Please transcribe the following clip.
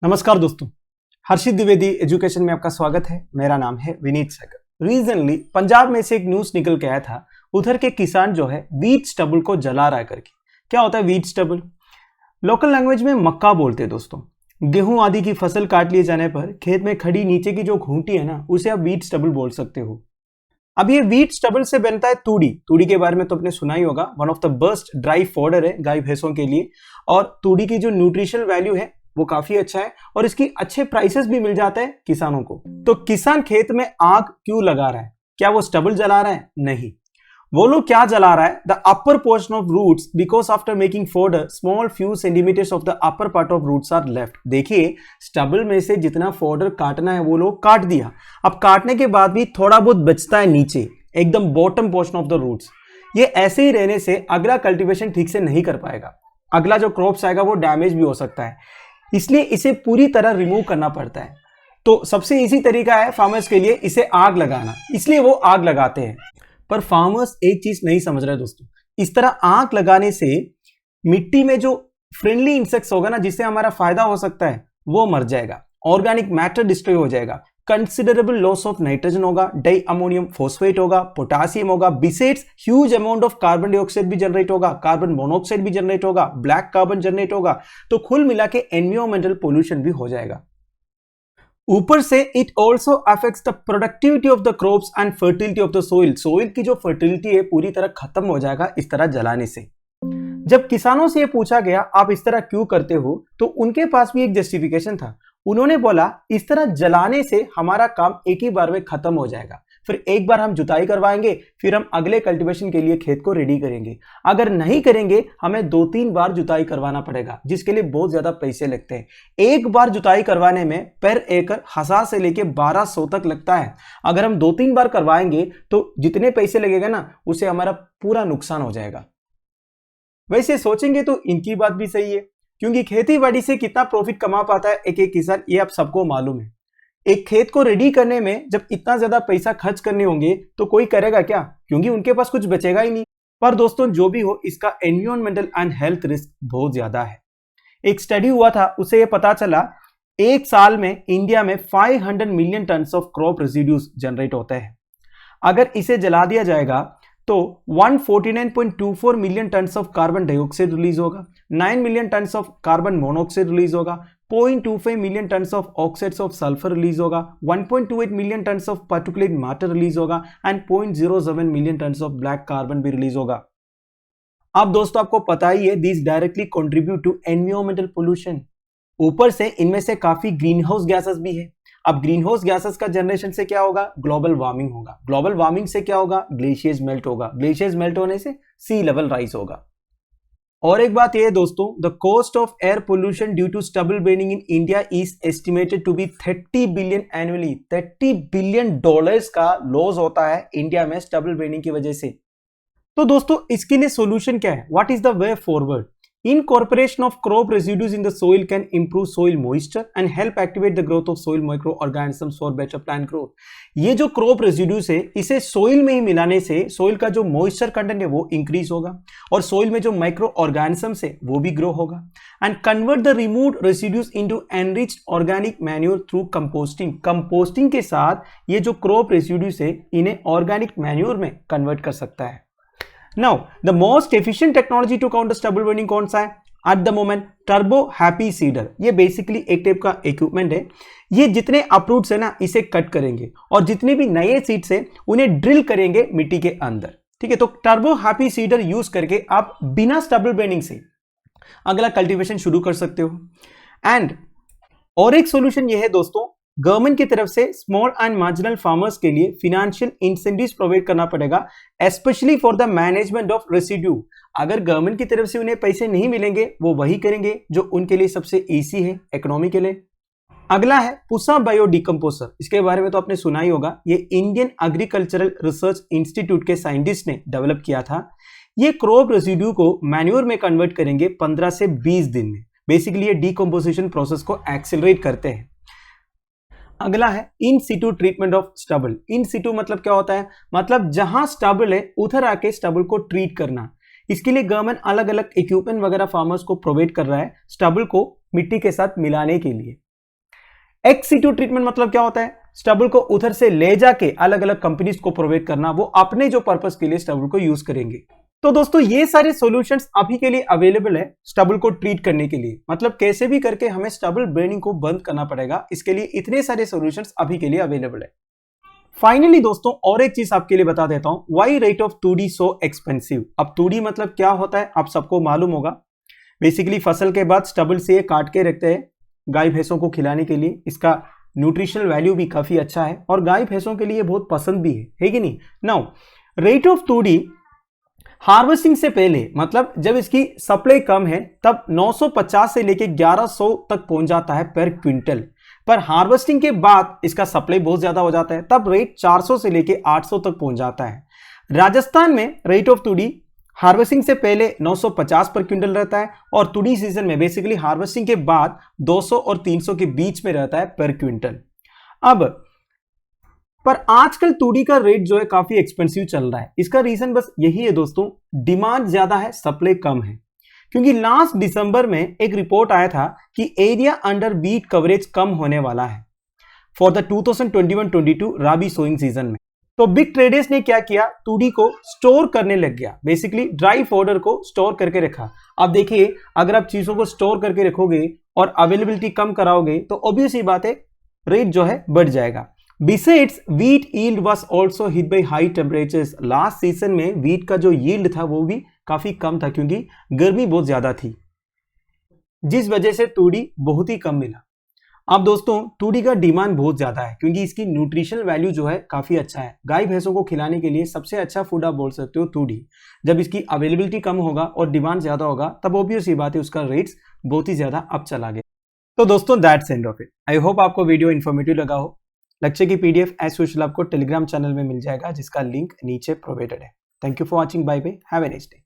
नमस्कार दोस्तों, हर्षित द्विवेदी एजुकेशन में आपका स्वागत है। मेरा नाम है विनीत सागर। रिसेंटली पंजाब में से एक न्यूज निकल के आया था, उधर के किसान जो है वीट स्टबल को जला रहा है करके। क्या होता है वीट स्टबल? लोकल लैंग्वेज में मक्का बोलते हैं दोस्तों। गेहूं आदि की फसल काट लिए जाने पर खेत में खड़ी नीचे की जो खूंटी है ना, उसे आप वीट स्टबल बोल सकते हो। अब ये वीट स्टबल से बनता है तूड़ी। तूड़ी के बारे में तो आपने सुना ही होगा, one of the best dry fodder है गाय भैंसों के लिए। और तूड़ी की जो न्यूट्रिशनल वैल्यू है वो काफी अच्छा है और इसकी अच्छे प्राइसेस भी मिल जाते हैं किसानों को। तो किसान खेत में आग क्यों लगा रहा है? क्या वो स्टबल जला रहा है? नहीं। वो लोग क्या जला रहा है? The upper portion of roots, because after making fodder small few centimetres of the upper part of roots are left. देखिए, स्टबल में से जितना फोडर काटना है वो लोग काट दिया। अब काटने के बाद भी थोड़ा बहुत बचता है नीचे, एकदम bottom portion of the roots. ये ऐसे ही रहने से अगला कल्टीवेशन ठीक से नहीं कर पाएगा, अगला जो क्रॉप्स आएगा वो डैमेज भी हो सकता है। इसलिए इसे पूरी तरह रिमूव करना पड़ता है। तो सबसे इजी तरीका है फार्मर्स के लिए इसे आग लगाना, इसलिए वो आग लगाते हैं। पर फार्मर्स एक चीज नहीं समझ रहे दोस्तों, इस तरह आग लगाने से मिट्टी में जो फ्रेंडली इंसेक्ट्स होगा ना, जिससे हमारा फायदा हो सकता है, वो मर जाएगा। ऑर्गेनिक मैटर डिस्ट्रॉय हो जाएगा, कंसिडरेबल लॉस ऑफ नाइट्रोजन होगा, डाई अमोनियम फॉस्फेट होगा, पोटासियम होगा, besides huge amount of carbon dioxide भी जनरेट होगा, कार्बन मोनोऑक्साइड भी जनरेट होगा, ब्लैक कार्बन जनरेट होगा। तो कुल मिला के एनवायरमेंटल पोल्यूशन भी हो जाएगा। ऊपर से it also affects the productivity of the crops and fertility of the soil. Soil की जो फर्टिलिटी है पूरी तरह खत्म हो जाएगा इस तरह जलाने से। जब किसानों से ये पूछा गया आप इस तरह क्यों करते हो, तो उनके पास भी एक जस्टिफिकेशन था। उन्होंने बोला इस तरह जलाने से हमारा काम एक ही बार में खत्म हो जाएगा, फिर एक बार हम जुताई करवाएंगे, फिर हम अगले कल्टीवेशन के लिए खेत को रेडी करेंगे। अगर नहीं करेंगे हमें 2-3 बार जुताई करवाना पड़ेगा, जिसके लिए बहुत ज्यादा पैसे लगते हैं। एक बार जुताई करवाने में पर एकड़ 1000 से लेके 1200 तक लगता है। अगर हम 2-3 बार करवाएंगे तो जितने पैसे लगेगा ना, उसे हमारा पूरा नुकसान हो जाएगा। वैसे सोचेंगे तो इनकी बात भी सही है, क्योंकि खेती बाड़ी से कितना प्रॉफिट कमा पाता है एक एक किसान, ये आप सबको मालूम है। एक खेत को रेडी करने में जब इतना ज्यादा पैसा खर्च करने होंगे तो कोई करेगा क्या? क्योंकि उनके पास कुछ बचेगा ही नहीं। पर दोस्तों जो भी हो, इसका एनवायरमेंटल एंड हेल्थ रिस्क बहुत ज्यादा है। एक स्टडी हुआ था, उसे ये पता चला एक साल में इंडिया में 500 million ton of crop residues generate होते हैं। अगर इसे जला दिया जाएगा तो 149.24 million ton of carbon dioxide release होगा, 9 million ton of carbon monoxide release होगा, 0.25 million ton of oxides of sulphur release होगा, 1.28 million ton of particulate matter release होगा and 0.07 million ton of black carbon भी release होगा। अब दोस्तों आपको पता ही है, this directly contribute to environmental pollution. ऊपर से इनमें से काफी ग्रीन हाउस गैसेस भी है। अब ग्रीन हाउस गैसेस का जनरेशन से क्या होगा? ग्लोबल वार्मिंग होगा। ग्लोबल वार्मिंग से क्या होगा? ग्लेशियर्स मेल्ट होगा। ग्लेशियर्स मेल्ट होने से सी लेवल राइज होगा। और एक बात यह है दोस्तों, the cost of air pollution due to stubble burning in India is estimated to be 30 billion annually. 30 billion dollars का लॉस होता है इंडिया में स्टबल बर्निंग की वजह से। तो दोस्तों इसके लिए सोल्यूशन क्या है? What is the way forward? Incorporation of crop residues in the soil can improve soil moisture and help activate the growth of soil microorganisms for better plant growth. ये जो crop residues है, इसे soil में ही मिलाने से soil का जो moisture content है वो increase होगा और soil में जो microorganisms है वो भी grow होगा। And convert the removed residues into enriched organic manure through composting. Composting के साथ ये जो crop residues है इन्हें organic manure में convert कर सकता है। Now, the most efficient technology to counter stubble burning कौन सा है? At the moment, Turbo Happy Seeder। ये बेसिकली एक टाइप का इक्विपमेंट है। ये जितने अपरूट्स है ना, इसे कट करेंगे और जितने भी नए सीड्स है उन्हें ड्रिल करेंगे मिट्टी के अंदर। ठीक है, तो टर्बो हैप्पी सीडर यूज करके आप बिना स्टबल बर्निंग से अगला कल्टीवेशन शुरू कर सकते हो। एंड और एक सोल्यूशन ये है दोस्तों, गवर्नमेंट की तरफ से स्मॉल एंड मार्जिनल फार्मर्स के लिए फिनेंशियल इंसेंटिव्स प्रोवाइड करना पड़ेगा, specially for the management of residue. अगर गवर्नमेंट की तरफ से उन्हें पैसे नहीं मिलेंगे, वो वही करेंगे जो उनके लिए सबसे इजी है इकोनॉमी के लिए। अगला है पुसा बायो डिकम्पोजर। इसके बारे में तो आपने सुना ही होगा। ये इंडियन एग्रीकल्चरल रिसर्च इंस्टीट्यूट के साइंटिस्ट ने डेवलप किया था। ये क्रॉप रेसिड्यू को मैन्योर में कन्वर्ट करेंगे 15 से 20 दिन में। बेसिकली ये डिकम्पोजिशन प्रोसेस को एक्सेलरेट करते हैं। अगला है in situ treatment of stubble. In situ मतलब क्या होता है? मतलब जहां स्टबल है उधर आके स्टबल को ट्रीट करना। इसके लिए गवर्नमेंट अलग अलग इक्विपमेंट वगैरह फार्मर्स को प्रोवाइड कर रहा है स्टबल को मिट्टी के साथ मिलाने के लिए। एक्स सीटू ट्रीटमेंट मतलब क्या होता है? स्टबल को उधर से ले जाके अलग अलग कंपनीज को प्रोवाइड करना, वो अपने जो पर्पस के लिए स्टबल को यूज करेंगे। तो दोस्तों ये सारे सॉल्यूशंस अभी के लिए अवेलेबल है स्टबल को ट्रीट करने के लिए। मतलब कैसे भी करके हमें स्टबल ब्रेनिंग को बंद करना पड़ेगा, इसके लिए इतने सारे सॉल्यूशंस अभी के लिए अवेलेबल है। फाइनली दोस्तों और एक चीज आपके लिए बता देता हूं, why rate of 2D so expensive. अब 2D मतलब क्या होता है आप सबको मालूम होगा। बेसिकली फसल के बाद स्टबल से ये काट के रखते हैं गाय भैंसों को खिलाने के लिए। इसका न्यूट्रिशनल वैल्यू भी काफी अच्छा है और गाय भैंसों के लिए बहुत पसंद भी है कि नहीं। Now rate of 2D harvesting से पहले, मतलब जब इसकी सप्लाई कम है, तब 950 से लेके 1100 तक पहुंच जाता है पर क्विंटल। पर हार्वेस्टिंग के बाद इसका सप्लाई बहुत ज्यादा हो जाता है, तब रेट 400 से लेके 800 तक पहुंच जाता है। राजस्थान में रेट ऑफ 2D हार्वेस्टिंग से पहले 950 पर क्विंटल रहता है और 2D सीजन में बेसिकली हार्वेस्टिंग के बाद 200 और 300 के बीच में रहता है पर क्विंटल। अब पर आजकल 2D का रेट जो है काफी एक्सपेंसिव चल रहा है। इसका रीजन बस यही है दोस्तों, डिमांड ज्यादा है, सप्लाई कम है। क्योंकि लास्ट दिसंबर में एक रिपोर्ट आया था कि एरिया अंडर वीट कवरेज कम होने वाला है for the 2021-22 rabi sowing season में। तो बिग ट्रेडर्स ने क्या किया, 2D को स्टोर करने लग गया। बेसिकली ड्राई पाउडर को स्टोर करके रखा। अब देखिए, अगर आप चीजों को स्टोर करके रखोगे और अवेलेबिलिटी कम कराओगे तो ऑब्वियस ही बात है रेट जो है बढ़ जाएगा। Besides, wheat yield was also hit by high temperatures. Last season में wheat का जो yield था वो भी काफी कम था क्योंकि गर्मी बहुत ज्यादा थी, जिस वजह से 2D बहुत ही कम मिला। अब दोस्तों 2D का डिमांड बहुत ज्यादा है क्योंकि इसकी न्यूट्रिशनल वैल्यू जो है काफी अच्छा है। गाय भैंसों को खिलाने के लिए सबसे अच्छा फूड आप बोल सकते हो 2D। जब इसकी अवेलेबिलिटी कम होगा और डिमांड ज्यादा होगा तब ऑब्वियस ही बात है उसका रेट्स बहुत ही ज्यादा अप चला गया। तो दोस्तों that's end of it. I hope आपको वीडियो इन्फॉर्मेटिव लगा हो। लेक्चर की PDF एज यूजुअल आपको टेलीग्राम चैनल में मिल जाएगा जिसका लिंक नीचे प्रोवाइडेड है। Thank you for watching, bye bye, have a nice day.